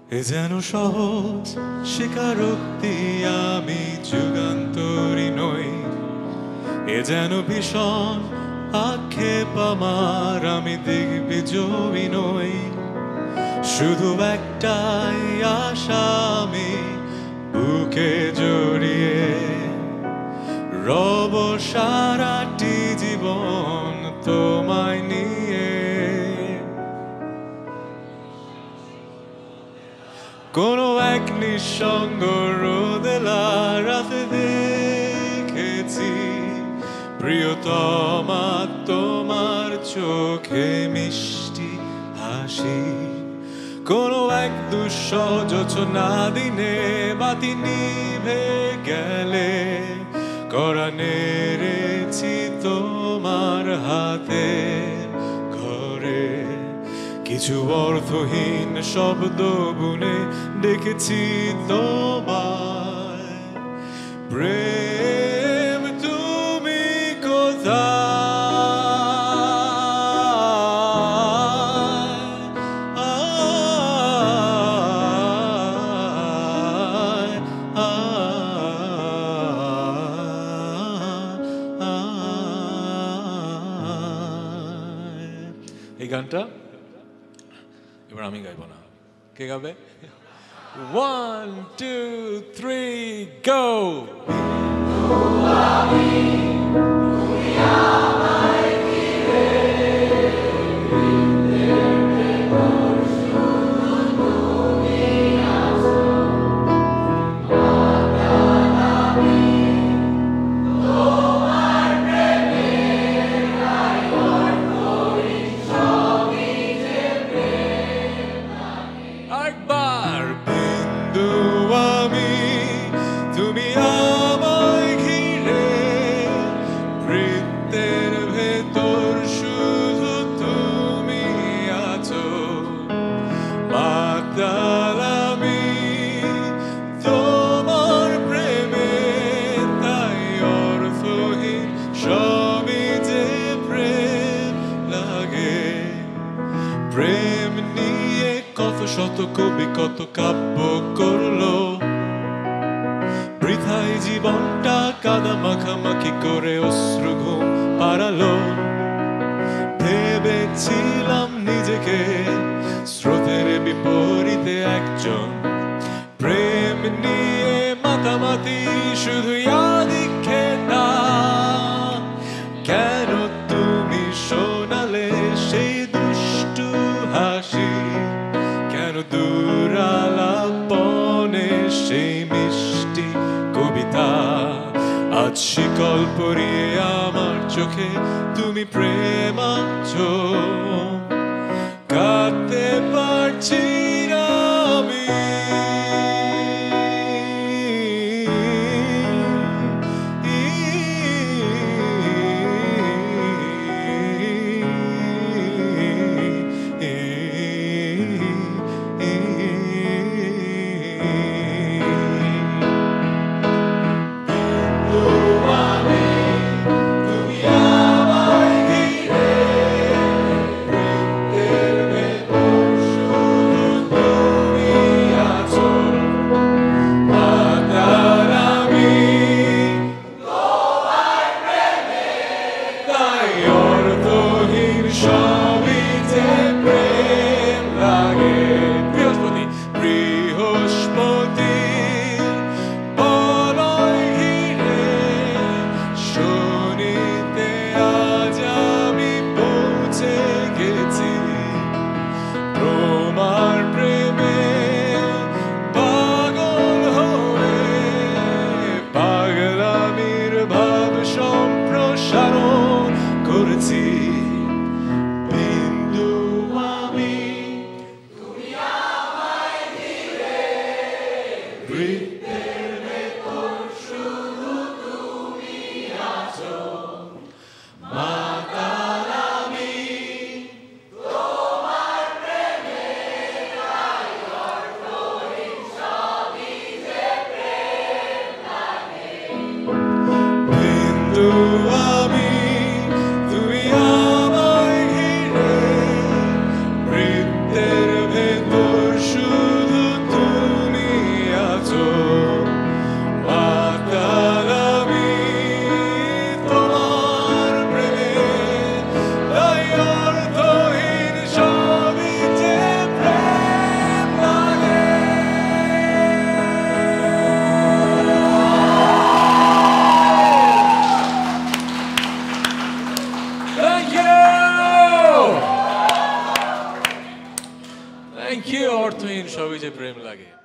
এ যেন সহজ স্বীকারোক্তি আমি যুগান্তরী নই, এ যেন ভীষণ আক্ষেপ আমার আমি দিগ্বিজয়ী নই। শুধু একটাই আশা আমি বুকে জড়িয়ে রব সারাটি জীবন তোমায় নিয়ে। কোনো এক নিঃসঙ্গ রোদেলা রাতে দেখেছি প্রিয়তমা তোমার চোখে মিষ্টি হাসি। কোনো এক দুঃসহ জোছনা দিনে বাতি নিভে গেলে কড়া নেড়েছি তোমার হাতে ঘরে। কিছু অর্থহীন শব্দ বুনে ডেকেছি তোমায়, প্রেম তুমি কোথায়? এই গানটা এবার আমি গাইব না, কে গাবে? 1 2 3 গো। একবার বিন্দু আমি, তুমি আমায় ঘিরে, বৃত্তের ভেতর শুধু তুমি আছো। মাতাল আমি তোমার প্রেমে, তাই অর্থহীন সবই যে প্রেম লাগে। প্রেম নিয়ে কত শত কবি কত কাব্য করলো, বৃথায় জীবনটা কাদা মাখামাখি করে অশ্রু ঘুম পাড়ালো। ভেবেছিলাম নিজেকে স্রোতের বিপরীতে একজন, প্রেম নিয়ে মাতামাতি শুধু আদিক্ষেতা। কেন তুমি শোনালে সেই দুষ্টু হাসি, কেন দূরালাপনে সেই মিষ্টি কবিতা? আজ শিকল পরিয়ে আমার চোখে তুমি প্রেম আছো, কাঁদতে পারছি না আমি। Thank you. অর্থহীন সবই যে প্রেম লাগে।